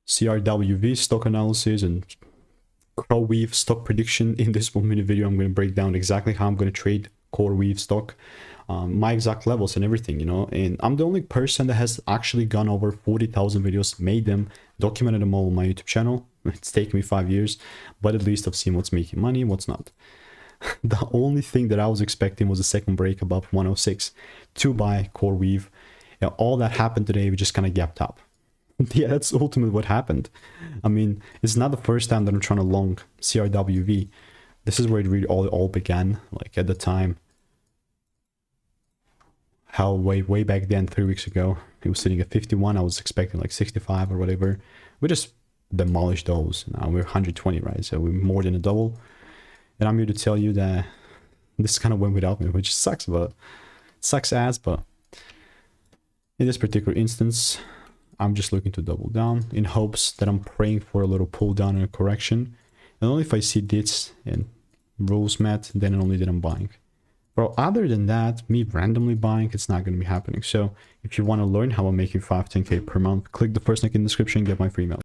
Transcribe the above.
CRWV stock analysis and CoreWeave stock prediction. In this 1-minute video, I'm going to break down exactly how I'm going to trade CoreWeave stock, my exact levels and everything, you know. And I'm the only person that has actually gone over 40,000 videos, made them, documented them all on my YouTube channel. It's taken me 5 years, but at least I've seen what's making money, what's not. The only thing that I was expecting was a second break above 106 to buy CoreWeave. And all that happened today, we just kind of gapped up. Yeah, that's ultimately what happened. I mean, it's not the first time that I'm trying to long CRWV. This is where it really all began. Like at the time, how way back then, 3 weeks ago, it was sitting at 51. I was expecting like 65 or whatever. We just demolished those. Now we're 120, right? So we're more than a double. And I'm here to tell you that this kind of went without me, which sucks, but sucks ass. But in this particular instance, I'm just looking to double down in hopes that I'm praying for a little pull down and a correction. And only if I see this and rules met, then only that I'm buying. But other than that, me randomly buying, it's not going to be happening. So if you want to learn how I'm making 5-10K per month, click the first link in the description and get my free email.